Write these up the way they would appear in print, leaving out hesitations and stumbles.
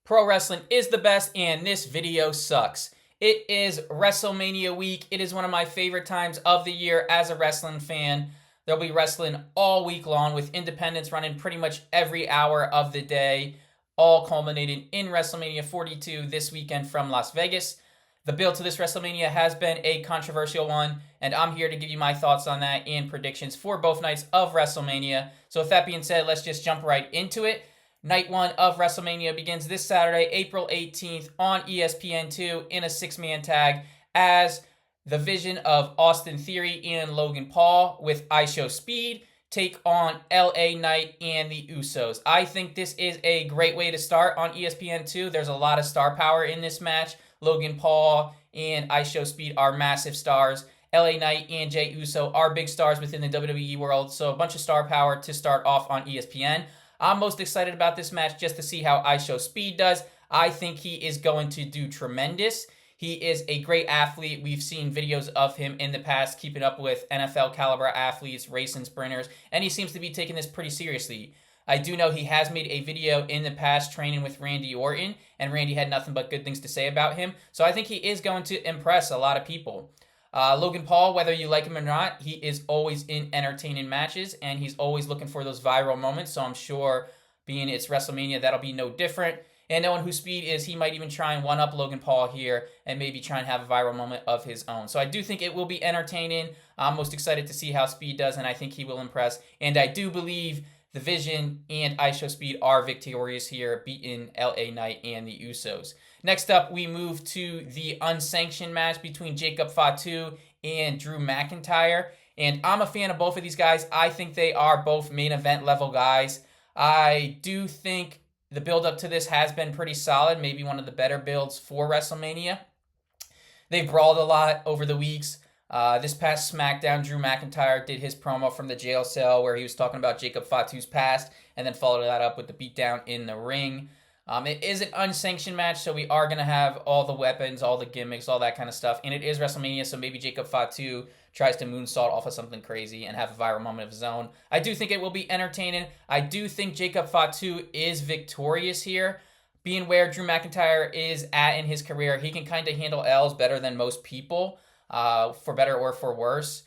Pro wrestling is the best, and this video sucks. It is WrestleMania week. It is one of my favorite times of the year as a wrestling fan. There'll be wrestling all week long with independents running pretty much every hour of the day, all culminating in WrestleMania 42 this weekend from Las Vegas. The build to this WrestleMania has been a controversial one, and I'm here to give you my thoughts on that and predictions for both nights of WrestleMania. So with that being said, let's just jump right into it. Night 1 of WrestleMania begins this Saturday, April 18th on ESPN2 in a 6-man tag as the Vision of Austin Theory and Logan Paul with iShowSpeed take on LA Knight and the Usos. I think this is a great way to start on ESPN2. There's a lot of star power in this match. Logan Paul and iShowSpeed are massive stars. LA Knight and Jey Uso are big stars within the WWE world, so a bunch of star power to start off on ESPN. I'm most excited about this match just to see how iShowSpeed does. I think he is going to do tremendous. He is a great athlete. We've seen videos of him in the past keeping up with NFL caliber athletes, racing sprinters, and he seems to be taking this pretty seriously. I do know he has made a video in the past training with Randy Orton, and Randy had nothing but good things to say about him. So I think he is going to impress a lot of people. Logan Paul, whether you like him or not, he is always in entertaining matches, and he's always looking for those viral moments, so I'm sure, being it's WrestleMania, that'll be no different. And knowing who Speed is, he might even try and one-up Logan Paul here and maybe try and have a viral moment of his own. So I do think it will be entertaining. I'm most excited to see how Speed does, and I think he will impress. And I do believe the Vision and iShowSpeed are victorious here, beating LA Knight and the Usos. Next up, we move to the unsanctioned match between Jacob Fatu and Drew McIntyre. And I'm a fan of both of these guys. I think they are both main event level guys. I do think the build up to this has been pretty solid, maybe one of the better builds for WrestleMania. They've brawled a lot over the weeks. This past SmackDown, Drew McIntyre did his promo from the jail cell where he was talking about Jacob Fatu's past and then followed that up with the beatdown in the ring. It is an unsanctioned match, so we are going to have all the weapons, all the gimmicks, all that kind of stuff. And it is WrestleMania, so maybe Jacob Fatu tries to moonsault off of something crazy and have a viral moment of his own. I do think it will be entertaining. I do think Jacob Fatu is victorious here. Being where Drew McIntyre is at in his career, he can kind of handle L's better than most people, for better or for worse.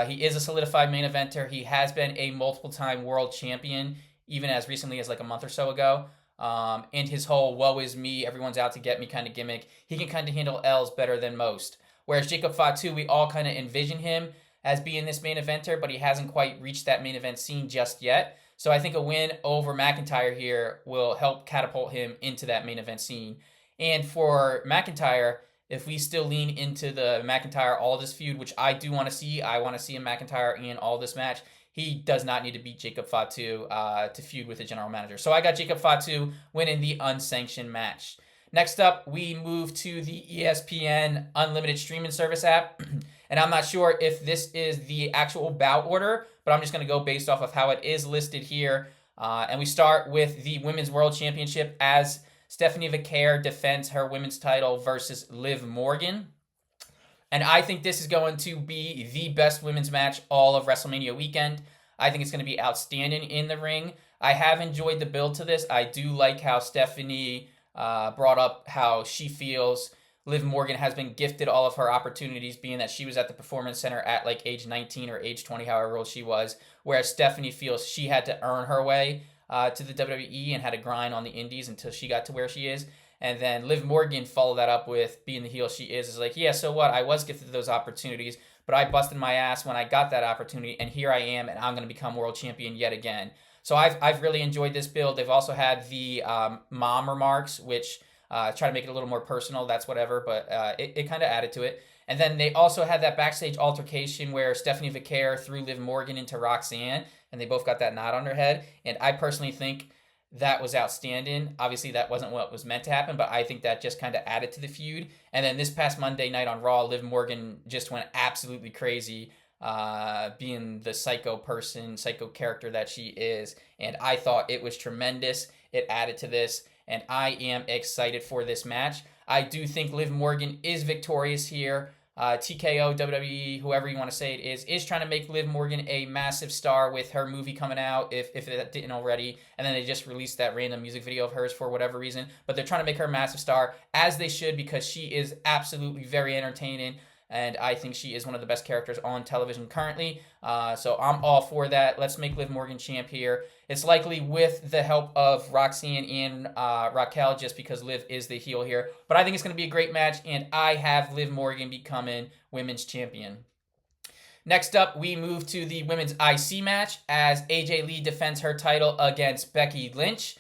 He is a solidified main eventer. He has been a multiple-time world champion, even as recently as like a month or so ago. And his whole woe is me, everyone's out to get me kind of gimmick, he can kind of handle L's better than most. Whereas Jacob Fatu, we all kind of envision him as being this main eventer, but he hasn't quite reached that main event scene just yet. So I think a win over McIntyre here will help catapult him into that main event scene. And for McIntyre, if we still lean into the McIntyre Aldis feud, which I do want to see, I want to see a McIntyre and Aldis match, he does not need to beat Jacob Fatu to feud with the general manager. So I got Jacob Fatu winning the unsanctioned match. Next up, we move to the ESPN Unlimited streaming service app. And I'm not sure if this is the actual bout order, but I'm just going to go based off of how it is listed here. And we start with the Women's World Championship as Stephanie Vaquer defends her women's title versus Liv Morgan. And I think this is going to be the best women's match all of WrestleMania weekend. I think it's going to be outstanding in the ring. I have enjoyed the build to this. I do like how Stephanie brought up how she feels Liv Morgan has been gifted all of her opportunities, being that she was at the Performance Center at like age 19 or age 20, however old she was, whereas Stephanie feels she had to earn her way to the WWE and had to grind on the indies until she got to where she is. And then Liv Morgan followed that up with being the heel she is like, yeah, so what? I was gifted those opportunities, but I busted my ass when I got that opportunity, and here I am, and I'm going to become world champion yet again. So I've really enjoyed this build. They've also had the mom remarks, which try to make it a little more personal. That's whatever, but it kind of added to it. And then they also had that backstage altercation where Stephanie Vaquer threw Liv Morgan into Roxanne, and they both got that knot on their head. And I personally think that was outstanding. Obviously, that wasn't what was meant to happen, but I think that just kind of added to the feud. And then this past Monday night on Raw, Liv Morgan just went absolutely crazy, being the psycho person, psycho character that she is. And I thought it was tremendous. It added to this, and I am excited for this match. I do think Liv Morgan is victorious here. TKO, WWE, whoever you want to say it is trying to make Liv Morgan a massive star with her movie coming out, if it didn't already. And then they just released that random music video of hers for whatever reason. But they're trying to make her a massive star, as they should, because she is absolutely very entertaining. And I think she is one of the best characters on television currently. So I'm all for that. Let's make Liv Morgan champ here. It's likely with the help of Roxanne and Raquel, just because Liv is the heel here. But I think it's going to be a great match, and I have Liv Morgan becoming women's champion. Next up, we move to the women's IC match as AJ Lee defends her title against Becky Lynch.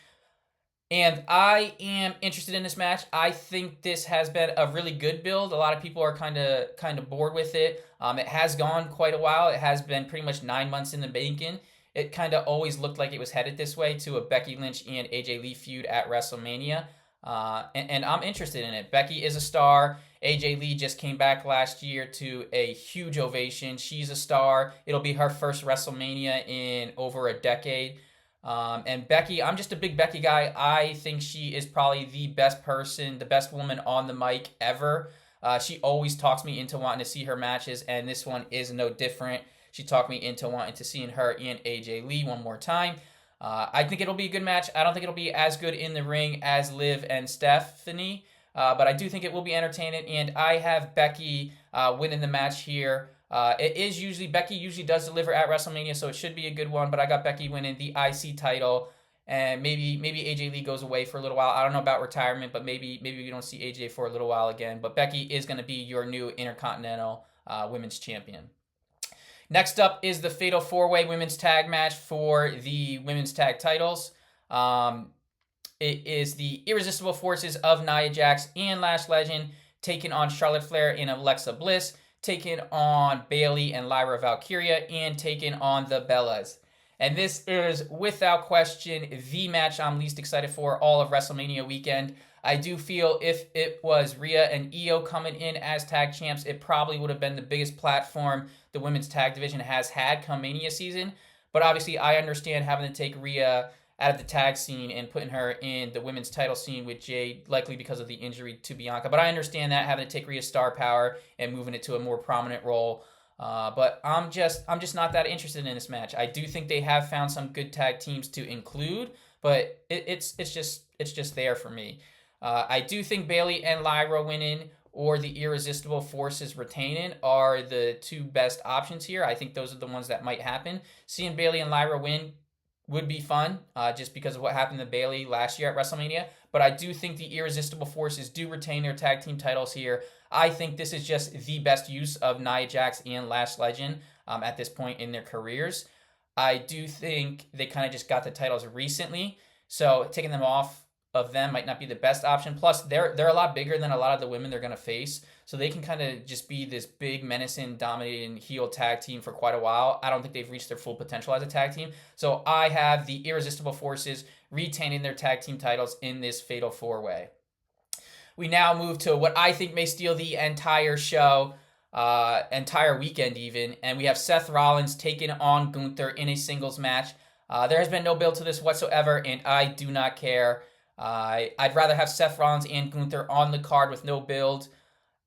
And I am interested in this match. I think this has been a really good build. A lot of people are kind of bored with it. It has gone quite a while. It has been pretty much 9 months in the making. It kind of always looked like it was headed this way, to a Becky Lynch and AJ Lee feud at WrestleMania. And I'm interested in it. Becky is a star. AJ Lee just came back last year to a huge ovation. She's a star. It'll be her first WrestleMania in over a decade. And Becky, I'm just a big Becky guy. I think she is probably the best person, the best woman on the mic ever. She always talks me into wanting to see her matches, and this one is no different. She talked me into wanting to see her and AJ Lee one more time. I think it'll be a good match. I don't think it'll be as good in the ring as Liv and Stephanie, but I do think it will be entertaining, and I have Becky winning the match here. It is usually, Becky usually does deliver at WrestleMania, so it should be a good one, but I got Becky winning the IC title, and maybe AJ Lee goes away for a little while. I don't know about retirement, but maybe we don't see AJ for a little while again, but Becky is going to be your new Intercontinental Women's Champion. Next up is the Fatal 4-Way Women's Tag match for the Women's Tag titles. It is the Irresistible Forces of Nia Jax and Lash Legend taking on Charlotte Flair and Alexa Bliss, taking on Bayley and Lyra Valkyria, and taking on the Bellas. And this is, without question, the match I'm least excited for all of WrestleMania weekend. I do feel if it was Rhea and Io coming in as tag champs, it probably would have been the biggest platform the women's tag division has had come Mania season. But obviously, I understand having to take Rhea out of the tag scene and putting her in the women's title scene with Jade, likely because of the injury to Bianca. But I understand that, having to take Rhea's star power and moving it to a more prominent role. But I'm just not that interested in this match. I do think they have found some good tag teams to include, but it's just there for me. I do think Bayley and Lyra winning or the Irresistible Forces retaining are the two best options here. I think those are the ones that might happen. Seeing Bayley and Lyra win would be fun, just because of what happened to Bayley last year at WrestleMania. But I do think the Irresistible Forces do retain their tag team titles here. I think this is just the best use of Nia Jax and Lash Legend at this point in their careers. I do think they kind of just got the titles recently, so taking them off of them might not be the best option. Plus, they're a lot bigger than a lot of the women they're going to face, so they can kind of just be this big, menacing, dominating heel tag team for quite a while. I don't think they've reached their full potential as a tag team. So I have the Irresistible Forces retaining their tag team titles in this Fatal 4-Way. We now move to what I think may steal the entire show, entire weekend even, and we have Seth Rollins taking on Gunther in a singles match. There has been no build to this whatsoever, and I do not care. I'd rather have Seth Rollins and Gunther on the card with no build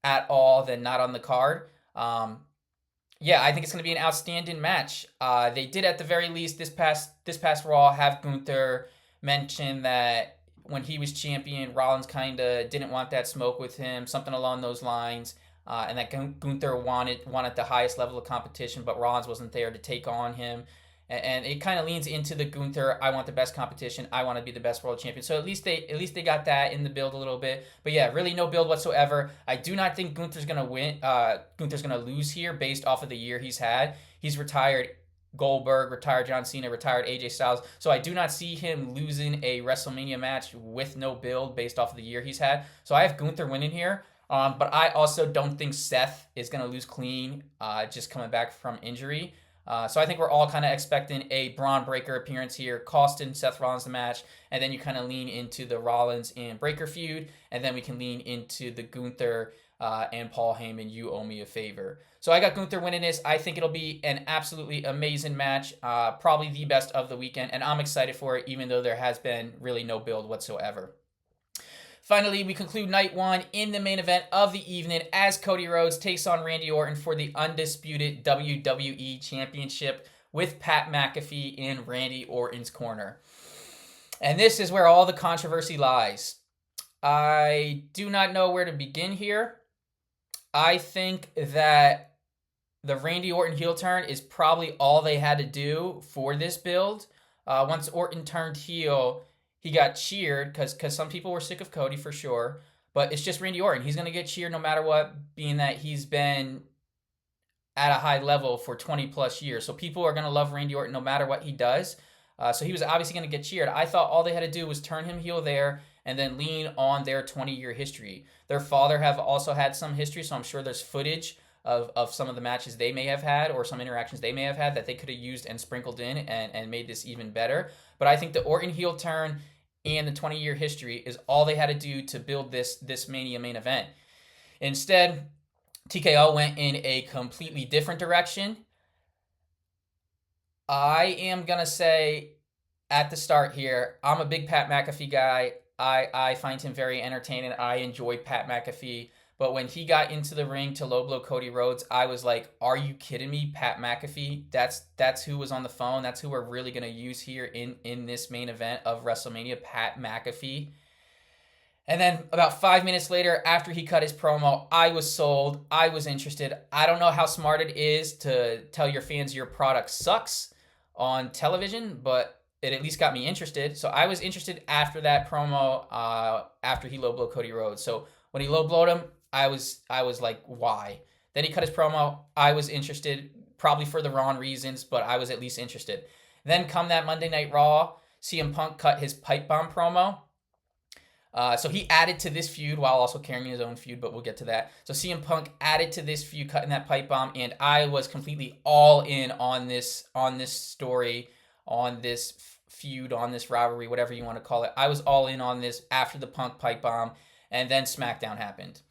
at all than not on the card. Yeah, I think it's going to be an outstanding match. They did at the very least this past Raw have Gunther mention that when he was champion, Rollins kind of didn't want that smoke with him, something along those lines, and that Gunther wanted the highest level of competition, but Rollins wasn't there to take on him. And it kind of leans into the Gunther, I want the best competition, I want to be the best world champion. So at least they got that in the build a little bit. But yeah, really no build whatsoever. I do not think Gunther's going to win. Gunther's going to lose here based off of the year he's had. He's retired Goldberg, retired John Cena, retired AJ Styles. So I do not see him losing a WrestleMania match with no build based off of the year he's had. So I have Gunther winning here. But I also don't think Seth is going to lose clean, just coming back from injury. So I think we're all kind of expecting a Braun Breaker appearance here, costing Seth Rollins the match, and then you kind of lean into the Rollins and Breaker feud, and then we can lean into the Gunther and Paul Heyman, you owe me a favor. So I got Gunther winning this. I think it'll be an absolutely amazing match, probably the best of the weekend, and I'm excited for it, even though there has been really no build whatsoever. Finally, we conclude night one in the main event of the evening as Cody Rhodes takes on Randy Orton for the undisputed WWE Championship with Pat McAfee in Randy Orton's corner. And this is where all the controversy lies. I do not know where to begin here. I think that the Randy Orton heel turn is probably all they had to do for this build. Once Orton turned heel, he got cheered because some people were sick of Cody for sure. But it's just Randy Orton. He's going to get cheered no matter what, being that he's been at a high level for 20 plus years. So people are going to love Randy Orton no matter what he does. So he was obviously going to get cheered. I thought all they had to do was turn him heel there and then lean on their 20-year history. Their father have also had some history, so I'm sure there's footage of some of the matches they may have had or some interactions they may have had that they could have used and sprinkled in and made this even better. But I think the Orton heel turn and the 20-year history is all they had to do to build this Mania main event. Instead, TKO went in a completely different direction. I am going to say at the start here, I'm a big Pat McAfee guy. I find him very entertaining. I enjoy Pat McAfee. But when he got into the ring to low blow Cody Rhodes, I was like, are you kidding me? Pat McAfee? That's who was on the phone. That's who we're really going to use here in this main event of WrestleMania, Pat McAfee. And then about 5 minutes later, after he cut his promo, I was sold. I was interested. I don't know how smart it is to tell your fans your product sucks on television, but it at least got me interested. So I was interested after that promo, after he low blowed Cody Rhodes. So when he low blowed him, I was like, why? Then he cut his promo. I was interested, probably for the wrong reasons, but I was at least interested. Then come that Monday Night Raw, CM Punk cut his pipe bomb promo. So he added to this feud while also carrying his own feud, but we'll get to that. So CM Punk added to this feud, cutting that pipe bomb, and I was completely all in on this story, on this feud, on this rivalry, whatever you want to call it. I was all in on this after the Punk pipe bomb, and then SmackDown happened.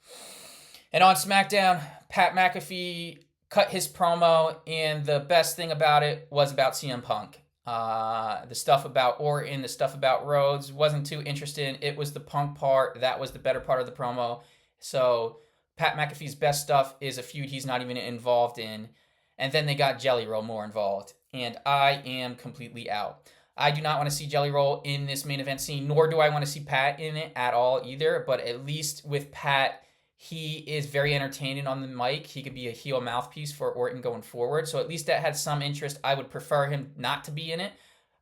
And on SmackDown, Pat McAfee cut his promo, and the best thing about it was about CM Punk. The stuff about Orton, the stuff about Rhodes, wasn't too interested in. It was the Punk part. That was the better part of the promo. So Pat McAfee's best stuff is a feud he's not even involved in. And then they got Jelly Roll more involved. And I am completely out. I do not want to see Jelly Roll in this main event scene, nor do I want to see Pat in it at all either. But at least with Pat, he is very entertaining on the mic. He could be a heel mouthpiece for Orton going forward. So at least that had some interest. I would prefer him not to be in it,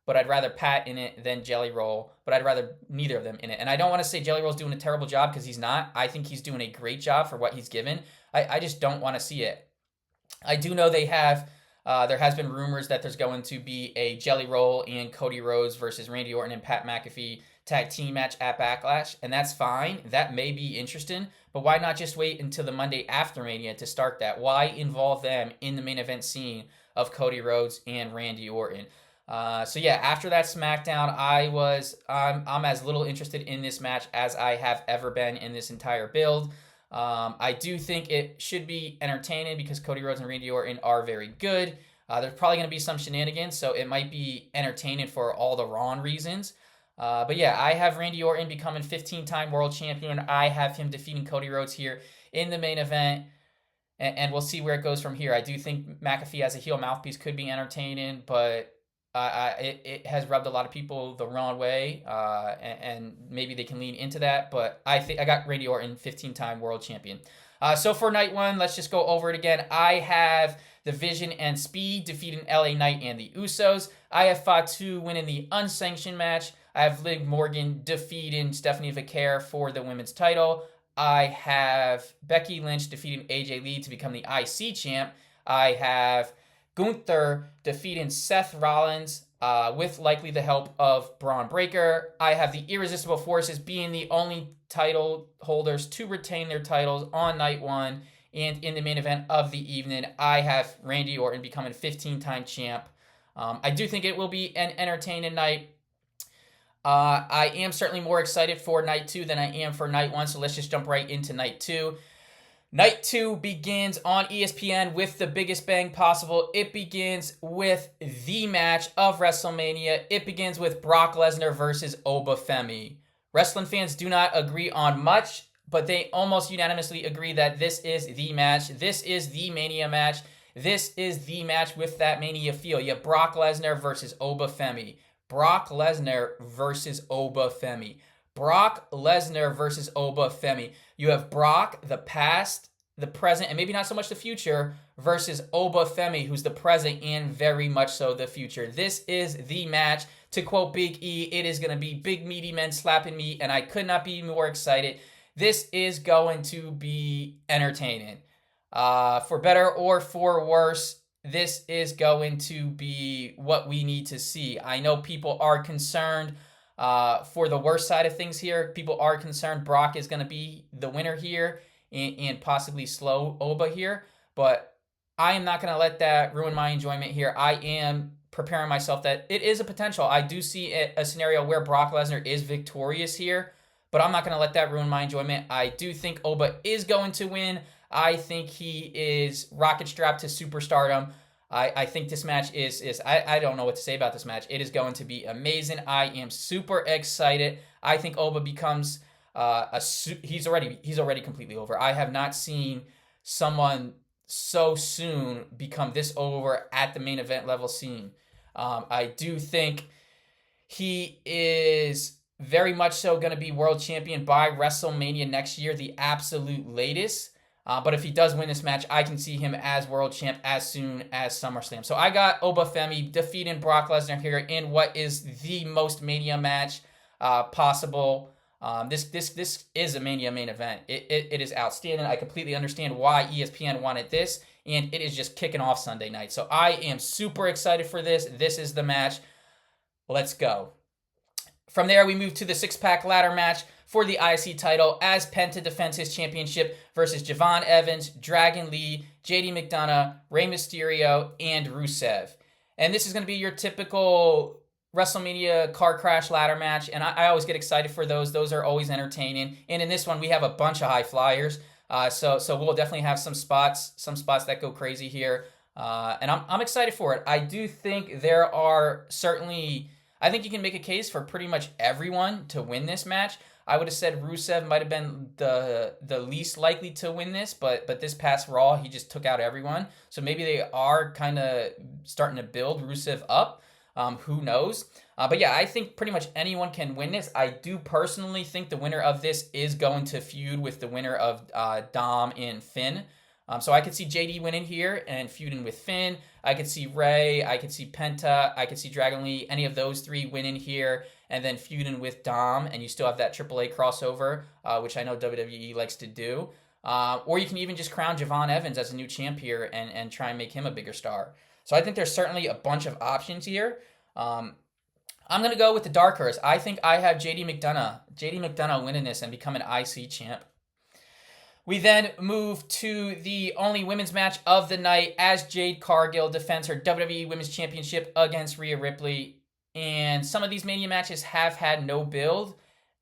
but I'd rather Pat in it than Jelly Roll. But I'd rather neither of them in it. And I don't want to say Jelly Roll's doing a terrible job because he's not. I think he's doing a great job for what he's given. I just don't want to see it. I do know they have... there has been rumors that there's going to be a Jelly Roll and Cody Rhodes versus Randy Orton and Pat McAfee tag team match at Backlash, and that's fine. That may be interesting, but why not just wait until the Monday after Mania to start that? Why involve them in the main event scene of Cody Rhodes and Randy Orton? So yeah, after that SmackDown, I'm as little interested in this match as I have ever been in this entire build. I do think it should be entertaining because Cody Rhodes and Randy Orton are very good. There's probably going to be some shenanigans, so it might be entertaining for all the wrong reasons. But yeah, I have Randy Orton becoming 15-time world champion. I have him defeating Cody Rhodes here in the main event, and we'll see where it goes from here. I do think McAfee as a heel mouthpiece could be entertaining, but it has rubbed a lot of people the wrong way, and maybe they can lean into that. But I think I got Randy Orton, 15-time world champion. So for night one, let's just go over it again. I have the Vision and Speed defeating LA Knight and the Usos. I have Fatu winning the unsanctioned match. I have Liv Morgan defeating Stephanie Vaquer for the women's title. I have Becky Lynch defeating AJ Lee to become the IC champ. I have Gunther defeating Seth Rollins with likely the help of Braun Breaker. I have the Irresistible Forces being the only title holders to retain their titles on night one. And in the main event of the evening, I have Randy Orton becoming 15-time champ. I do think it will be an entertaining night. I am certainly more excited for night two than I am for night one, so let's just jump right into night two. Night two begins on ESPN with the biggest bang possible. It begins with the match of WrestleMania. It begins with Brock Lesnar versus Femi. Wrestling fans do not agree on much, but they almost unanimously agree that this is the match. This is the Mania match. This is the match with that Mania feel. You have Brock Lesnar versus Oba Femi. Brock Lesnar versus Oba Femi. Brock Lesnar versus Oba Femi. You have Brock, the past, the present, and maybe not so much the future, versus Oba Femi, who's the present and very much so the future. This is the match. To quote Big E, it is going to be big meaty men slapping me, and I could not be more excited. This is going to be entertaining. For better or for worse, this is going to be what we need to see. I know people are concerned for the worst side of things here. People are concerned Brock is going to be the winner here and possibly slow Oba here. But I am not going to let that ruin my enjoyment here. I am preparing myself that it is a potential. I do see a scenario where Brock Lesnar is victorious here, but I'm not going to let that ruin my enjoyment. I do think Oba is going to win. I think he is rocket strapped to superstardom. I think this match is I don't know what to say about this match. It is going to be amazing. I am super excited. I think Oba becomes he's already completely over. I have not seen someone so soon become this over at the main event level scene. I do think he is very much so going to be world champion by WrestleMania next year, the absolute latest. But if he does win this match, I can see him as world champ as soon as SummerSlam. So I got Oba Femi defeating Brock Lesnar here in what is the most Mania match possible. This is a Mania main event. It is outstanding. I completely understand why ESPN wanted this, and it is just kicking off Sunday night. So I am super excited for this. This is the match. Let's go. From there, we move to the six-pack ladder match for the IC title as Penta defends his championship versus Javon Evans, Dragon Lee, JD McDonagh, Rey Mysterio, and Rusev. And this is going to be your typical WrestleMania car crash ladder match, and I always get excited for those. Those are always entertaining. And in this one, we have a bunch of high flyers, so we'll definitely have some spots that go crazy here, and I'm excited for it. I do think there are certainly, I think you can make a case for pretty much everyone to win this match. I would have said Rusev might have been the least likely to win this, but this past Raw, he just took out everyone. So maybe they are kind of starting to build Rusev up. Who knows? But yeah, I think pretty much anyone can win this. I do personally think the winner of this is going to feud with the winner of Dom and Finn. So I could see JD winning here and feuding with Finn. I could see Rey. I could see Penta. I could see Dragon Lee. Any of those three winning here and then feuding with Dom. And you still have that AAA crossover, which I know WWE likes to do. Or you can even just crown Javon Evans as a new champ here and try and make him a bigger star. So I think there's certainly a bunch of options here. I'm going to go with the dark horse. I think I have JD McDonagh winning this and becoming IC champ. We then move to the only women's match of the night as Jade Cargill defends her WWE Women's Championship against Rhea Ripley. And some of these Mania matches have had no build.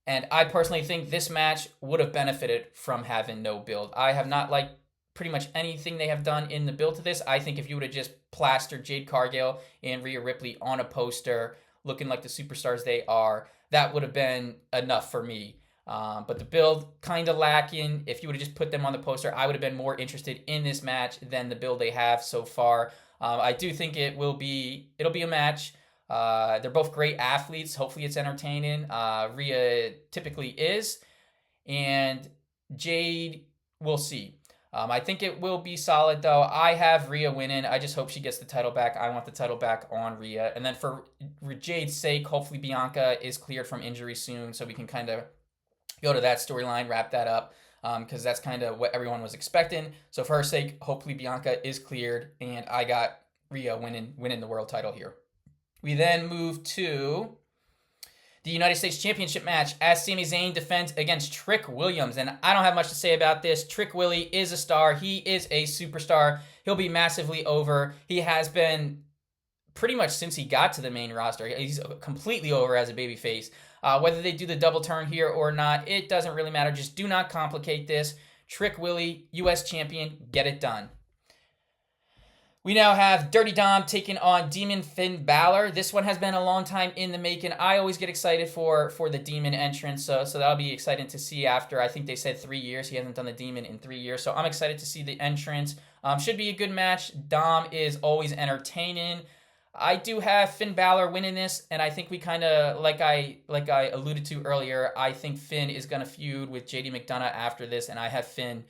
And I personally think this match would have benefited from having no build. I have not liked pretty much anything they have done in the build to this. I think if you would have just plastered Jade Cargill and Rhea Ripley on a poster looking like the superstars they are, that would have been enough for me. But the build kind of lacking. If you would have just put them on the poster, I would have been more interested in this match than the build they have so far. I do think it'll be a match. They're both great athletes. Hopefully it's entertaining. Rhea typically is. And Jade, we'll see. I think it will be solid, though. I have Rhea winning. I just hope she gets the title back. I want the title back on Rhea. And then for Jade's sake, hopefully Bianca is cleared from injury soon so we can kind of go to that storyline, wrap that up, because that's kind of what everyone was expecting. So for her sake, hopefully Bianca is cleared, and I got Rhea winning the world title here. We then move to the United States Championship match as Sami Zayn defends against Trick Williams. And I don't have much to say about this. Trick Willie is a star. He is a superstar. He'll be massively over. He has been pretty much since he got to the main roster. He's completely over as a babyface. Whether they do the double turn here or not, it doesn't really matter. Just do not complicate this. Trick Willie, U.S. champion, get it done. We now have Dirty Dom taking on Demon Finn Balor. This one has been a long time in the making. I always get excited for the Demon entrance, so that'll be exciting to see after, I think they said 3 years. He hasn't done the Demon in 3 years, so I'm excited to see the entrance. Should be a good match. Dom is always entertaining. I do have Finn Balor winning this, and I think we kind of, like I alluded to earlier, I think Finn is going to feud with JD McDonagh after this, and I have Finn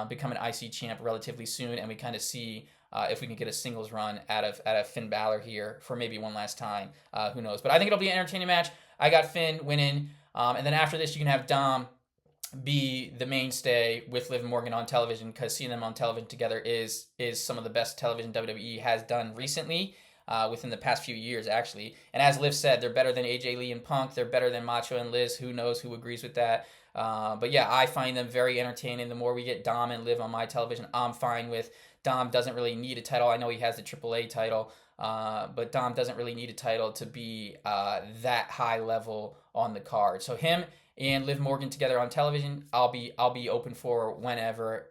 become an IC champ relatively soon, and we kind of see if we can get a singles run out of Finn Balor here for maybe one last time. Who knows? But I think it'll be an entertaining match. I got Finn winning. And then after this, you can have Dom be the mainstay with Liv Morgan on television, because seeing them on television together is some of the best television WWE has done recently, within the past few years, actually. And as Liv said, they're better than AJ Lee and Punk. They're better than Macho and Liz. Who knows who agrees with that? But yeah, I find them very entertaining. The more we get Dom and Liv on my television, I'm fine with. Dom doesn't really need a title. I know he has the AAA title, but Dom doesn't really need a title to be that high level on the card. So him and Liv Morgan together on television, I'll be open for whenever,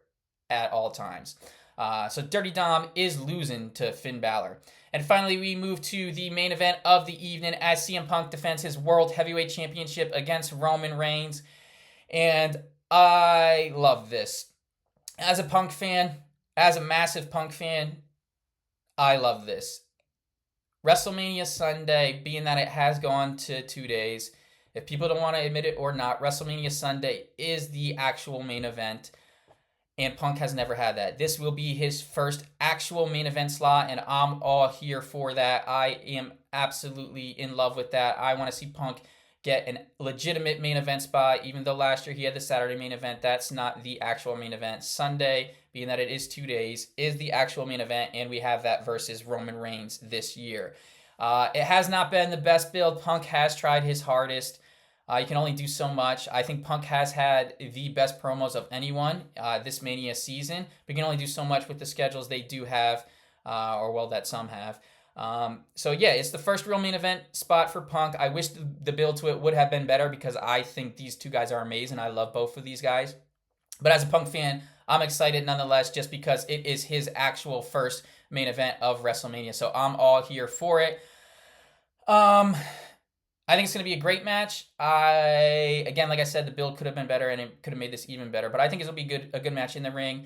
at all times. So Dirty Dom is losing to Finn Balor. And finally, we move to the main event of the evening as CM Punk defends his World Heavyweight Championship against Roman Reigns. And I love this. As a Punk fan, as a massive Punk fan, I love this. WrestleMania Sunday, being that it has gone to 2 days, if people don't want to admit it or not, WrestleMania Sunday is the actual main event, and Punk has never had that. This will be his first actual main event slot, and I'm all here for that. I am absolutely in love with that. I want to see Punk get a legitimate main event spot, even though last year he had the Saturday main event. That's not the actual main event. Sunday, being that it is 2 days, is the actual main event, and we have that versus Roman Reigns this year. It has not been the best build. Punk has tried his hardest. You can only do so much. I think Punk has had the best promos of anyone this Mania season, but you can only do so much with the schedules they do have, or well, that some have. So yeah, it's the first real main event spot for Punk. I wish the build to it would have been better, because I think these two guys are amazing. I love both of these guys. But as a Punk fan, I'm excited nonetheless, just because it is his actual first main event of WrestleMania. So I'm all here for it. I think it's going to be a great match. Again, like I said, the build could have been better, and it could have made this even better. But I think it'll be a good match in the ring.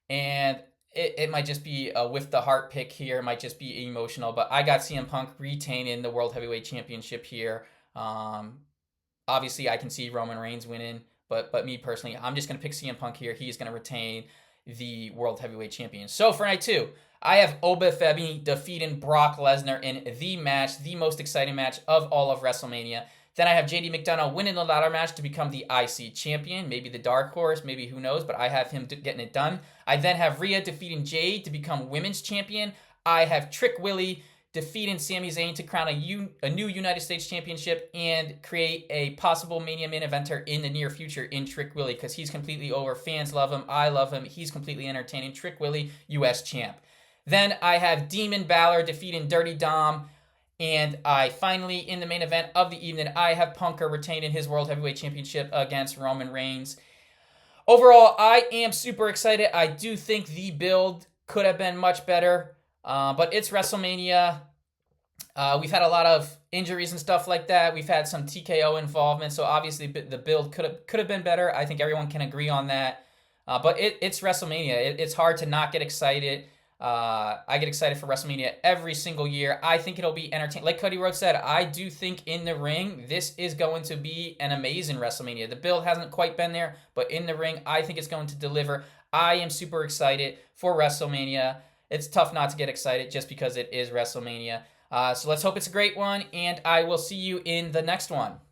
And it might just be a with the heart pick here. It might just be emotional. But I got CM Punk retaining the World Heavyweight Championship here. Obviously, I can see Roman Reigns winning. But me personally, I'm just going to pick CM Punk here. He's going to retain the World Heavyweight Champion. So for night 2, I have Femi defeating Brock Lesnar in the match, the most exciting match of all of WrestleMania. Then I have JD McDonagh winning the ladder match to become the IC champion. Maybe the dark horse, maybe who knows, but I have him getting it done. I then have Rhea defeating Jade to become women's champion. I have Trick Willie defeating Sami Zayn to crown a new United States Championship and create a possible Mania main eventer in the near future in Trick Willie, because he's completely over. Fans love him. I love him. He's completely entertaining. Trick Willie, US champ. Then I have Demon Balor defeating Dirty Dom. And I finally, in the main event of the evening, I have Punker retaining his World Heavyweight Championship against Roman Reigns. Overall, I am super excited. I do think the build could have been much better. But it's WrestleMania. We've had a lot of injuries and stuff like that. We've had some TKO involvement, so obviously the build could have been better. I think everyone can agree on that. But it's WrestleMania. It's hard to not get excited. I get excited for WrestleMania every single year. I think it'll be entertaining. Like Cody Rhodes said, I do think in the ring, this is going to be an amazing WrestleMania. The build hasn't quite been there, but in the ring, I think it's going to deliver. I am super excited for WrestleMania. It's tough not to get excited just because it is WrestleMania. So let's hope it's a great one, and I will see you in the next one.